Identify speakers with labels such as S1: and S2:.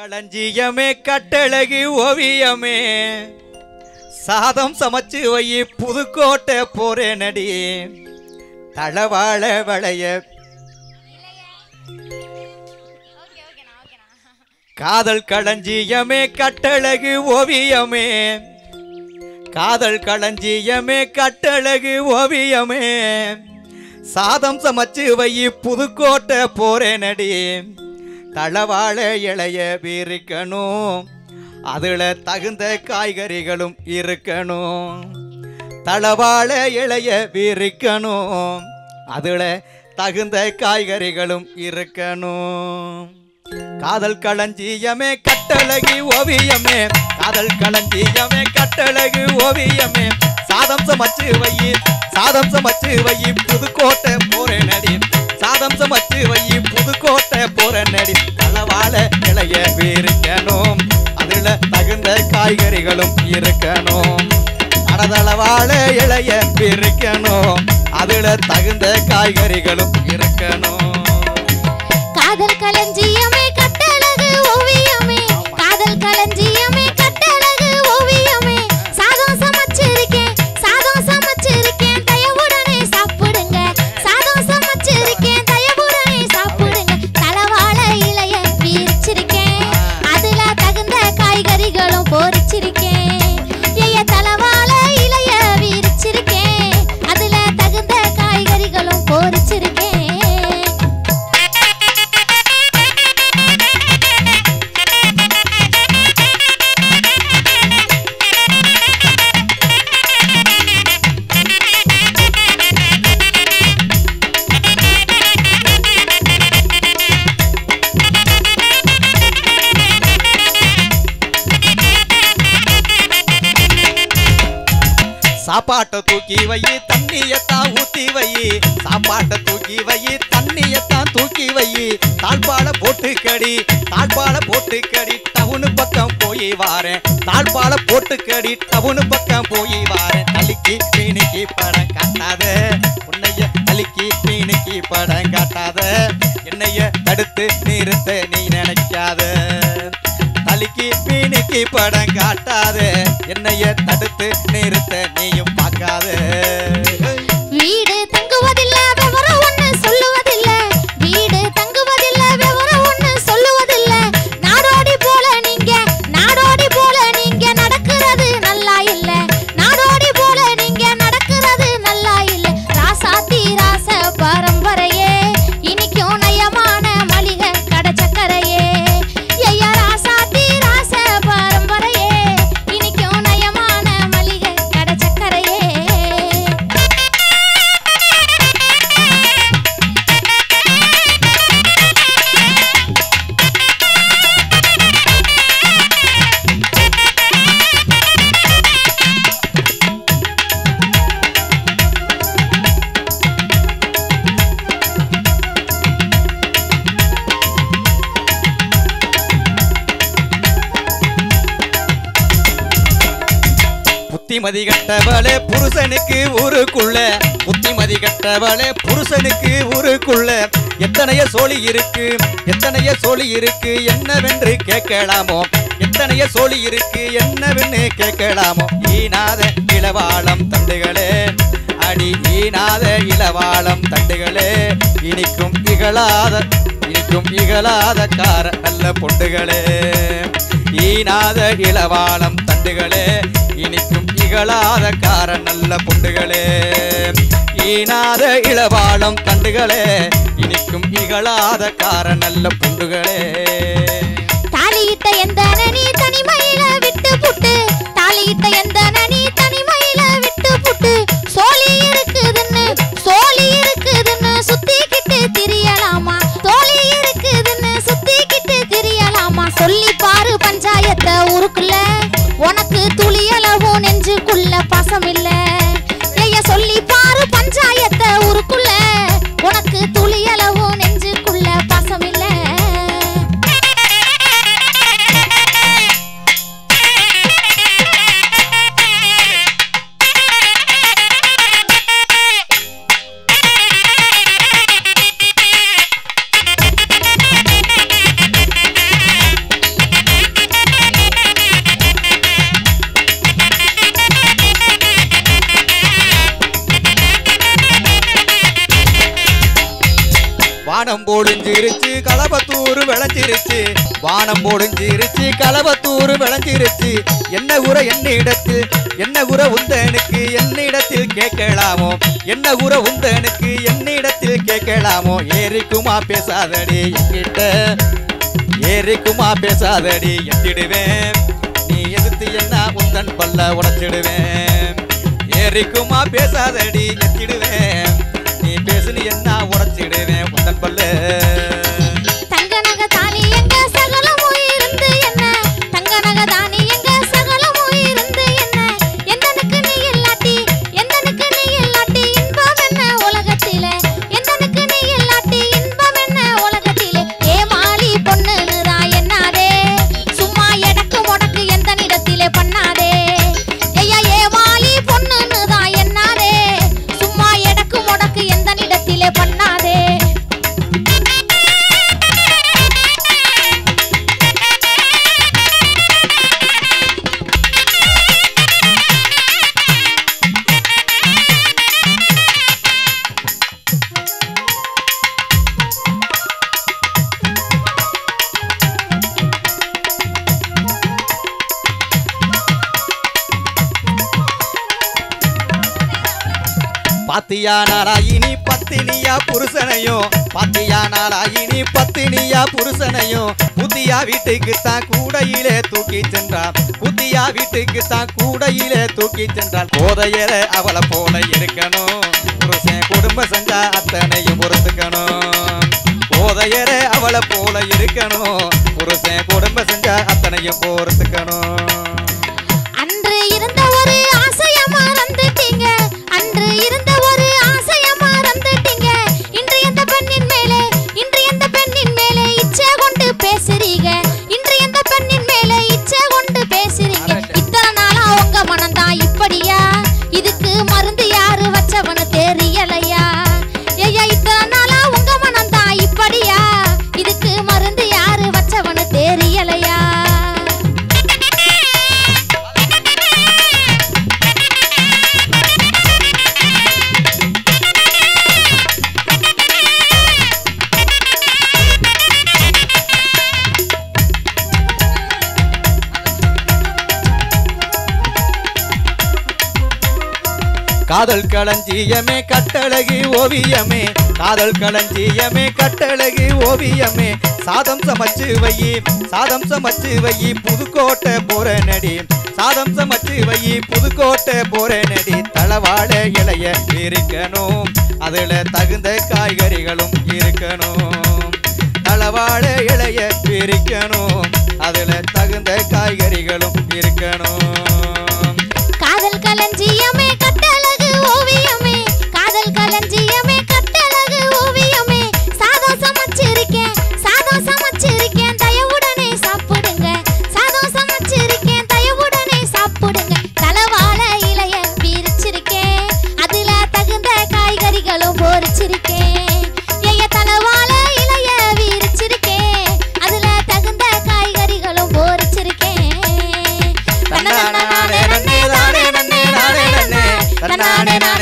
S1: களஞ்சியமே கட்டழகு ஓவியமே சாதம் சமைச்சு வை புதுக்கோட்டை போறேனடி தளவாழ வளைய காதல் களஞ்சியமே கட்டழகு ஓவியமே காதல் களஞ்சியமே கட்டழகு ஓவியமே சாதம் சமைச்சு வை புதுக்கோட்டை போறேனடி தளவாழ இளைய இருக்கணும் அதுல தகுந்த காய்கறிகளும் இருக்கணும் தளவாழ இளைய இருக்கணும் அதுல தகுந்த காய்கறிகளும் இருக்கணும் காதல் களஞ்சியமே கட்டழகு ஓவியமே காதல் களஞ்சியமே கட்டழகு ஓவியமே சாதம் சமைச்சு வை புதுக்கோட்டை போறேனடி சாதம் சமைச்சு வை புதுக்கோட்டை போறேனடி தளவாழ இளைய இருக்கணும் அதுல தகுந்த காய்கறிகளும் இருக்கணும் அடதளவாழ இளைய இருக்கணும் அதுல தகுந்த காய்கறிகளும் இருக்கணும்
S2: காதல் களஞ்சியமே கட்டழகு ஓவியமே காதல் களஞ்சியமே கட்டழகு ஓவியமே சாதம் சமைச்சிருக்கேன் தயவுடனே சாப்பிடுங்க சாதம் சமைச்சிருக்கேன் தயவுடனே சாப்பிடுங்க தளவாழ இலைய விரிச்சிருக்கேன் அதுல தகுந்த காய்கறிகளும் பொரிச்சிருக்கேன் தளவாழ இலைய விரிச்சிருக்கேன் அதுல தகுந்த காய்கறிகளும் பொரிச்சிருக்கேன்
S1: சாப்பாட்டை தூக்கி வை தண்ணியத்தான் ஊத்தி வை சாப்பாட்டை தூக்கி வை தண்ணியத்தான் தூக்கி வை தாழ்பால போட்டுக்கடி டவுனு பக்கம் போய் வாரேன் தாழ்பால போட்டுக்கடி டவுனு பக்கம் போய் வாரேன் தலிக்கு மீனுக்கு படம் காட்டாத உன்னைய தலிக்கு மீனுக்கு படம் காட்டாத என்னைய தடுத்து நிறுத்த நீ நினைக்காத தலிக்கு மீனுக்கு படம் காட்டாத என்னைய தடுத்து நிறுத்த நீயும் பார்க்காத
S2: வீடு தங்குவதில்ல விவரம் ஒண்ணு சொல்லுவதில்ல வீடு தங்குவதில்ல விவரம் ஒண்ணு சொல்லுவதில்ல நாடோடி போல நீங்க நடக்கிறது நல்லா இல்ல நாடோடி போல நீங்க நடக்கிறது நல்லா இல்ல ராசாத்தி ராச பரம்பரையே இனிக்கும் நயமான மளிகை கடை சக்கரையே ஐயா ராசாத்தி ராச பரம்பரையே இனிக்கும் நயமான மளிகை கடை சக்கரையே
S1: புத்திமதி கட்டவளே புருஷனுக்கு ஊருக்குள்ள புத்திமதி கட்டவளே புருஷனுக்கு ஊருக்குள்ள எத்தனைய சோழி இருக்கு என்னவென்று கேட்கலாமோ எத்தனைய சோழி இருக்கு என்னவென்று கேட்கலாமோ ஈனாத இளவாளம் தண்டுகளே அடி ஈனாத இளவாளம் தண்டுகளே இனிக்கும் இகழாத கார நல்ல பொண்டுகளே ஈனாத இளவாளம் தண்டுகளே இனிக்கும் இகழாத கார நல்ல பொண்டுகளே ஈனாத இளவாளம் தண்டுகளே இனிக்கும் இகழாத கார நல்ல பொண்டுகளே
S2: தாலியிட்ட எந்த நனி தனிமையில விட்டு புட்டு தாலியிட்ட எந்த நனி தனிமையில விட்டு புட்டு சோழி இருக்குதுன்னு சுத்திக்கிட்டு திரியலாமா தோழி இருக்குதுன்னு சுத்திக்கிட்டு திரியலாமா சொல்லி பாரு பஞ்சாயத்தை ஊருக்குள்ள உனக்கு துளியளவும் நெஞ்சுக்குள்ள பாசம் இல்ல சொல்லி பாரு பஞ்சாயத்தை ஊருக்குள்ள உனக்கு துளியளவும் நெஞ்சுக்குள்ள பாசம் இல்ல
S1: வானம் பொழிஞ்சிருச்சு களபத்தூர் விளைஞ்சிருச்சு வானம் பொழிஞ்சிருச்சு களபத்தூர் விளைஞ்சிருச்சு என்ன குற உந்தனுக்கு என்னிடத்தில் கேட்கலாமோ என்ன குற உந்தனுக்கு என்னிடத்தில் கேட்கலாமோ ஏறிக்குமா பேசாதடி என்கிட்ட ஏறிக்குமா பேசாதடி எத்திடுவேன் நீ எதிர்த்து என்ன உந்தன் பல்ல உடைச்சிடுவேன் ஏறிக்குமா பேசாதடி எத்திடுவேன் நீ பேசுனி என்ன உடைச்சிடுவேன் உந்தன் பல்ல
S2: தங்க நகை தானி எங்க சகலமும் இருந்து என்ன தங்க நகை தானி எங்க சகலமும் இருந்து என்ன எந்தனுக்கு நீ இல்லாட்டி இன்பம் என்ன உலகத்திலே எந்தனுக்கு நீ இல்லாட்டி இன்பம் என்ன உலகத்திலே ஏமாளி பொண்ணுனுதா என்னாதே சும்மா எடக்கு முடக்கு எந்தனிடத்திலே பண்ணாதே ஐயா ஏமாளி பொண்ணுனுதா என்னாதே சும்மா எடக்கு முடக்கு எந்தனிடத்திலே பண்ணாதே
S1: பாத்தியா நாராயினி பத்தினியா புருஷனையும் பாத்தியா நாராயினி பத்தினியா புருஷனையும் புத்தியா வீட்டுக்கு தான் கூடையிலே தூக்கி சென்றார் புத்தியா வீட்டுக்கு தான் கூடையிலே தூக்கி சென்றார் போதையர அவளை போல இருக்கணும் புருஷன் குடும்ப செஞ்சா அத்தனையும் பொறுத்துக்கணும் போதையர அவளை போல இருக்கணும் புருஷன் குடும்ப செஞ்சா அத்தனையும் பொறுத்துக்கணும்
S2: அன்று இருந்த ஒரு ஆசைய மறந்துட்டீங்க அன்று இருந்த ஒரு ஆசைய மறந்துட்டீங்க இன்று எந்த பெண்ணின் மேலே இச்சை கொண்டு பேசுறீங்க இன்று எந்த பெண்ணின் மேலே இச்சை கொண்டு பேசுறீங்க இத்தனை நாளா உங்க மனம்தான் இப்படியா இதுக்கு மருந்து யாரு வச்சவனு தெரியலையா ஐயா இத்தனை நாளா உங்க மனம்தான் இப்படியா இதுக்கு மருந்து யாரு வச்சவனு தெரியலையா
S1: காதல் களஞ்சியமே கட்டழகு ஓவியமே காதல் களஞ்சியமே கட்டழகு ஓவியமே சாதம் சமைச்சு வை புதுக்கோட்டை போற நடி சாதம் சமைச்சு வை புதுக்கோட்டை போற நடி தளவாழ இலைய இருக்கணும் அதுல தகுந்த காய்கறிகளும் இருக்கணும் தளவாழ இலைய இருக்கணும் அதுல தகுந்த காய்கறிகளும் இருக்கணும்
S2: காதல் களஞ்சியமே கட்டழகு ஓவியமே காதல் களஞ்சியமே கட்டழகு ஓவியமே சாதம் சமைச்சிருக்கேன் தயவுடனே சாப்பிடுங்க சாதம் சமைச்சிருக்கேன் தயவுடனே சாப்பிடுங்க தலவாழ இலைய பிரிச்சிருக்கேன் அதுல தகுந்த காய்கறிகளும் பொரிச்சிருக்கேன் ஐயா தலவாழ இலைய விரிச்சிருக்கேன் அதுல தகுந்த காய்கறிகளும் பொரிச்சிருக்கேன்
S1: தன்னானே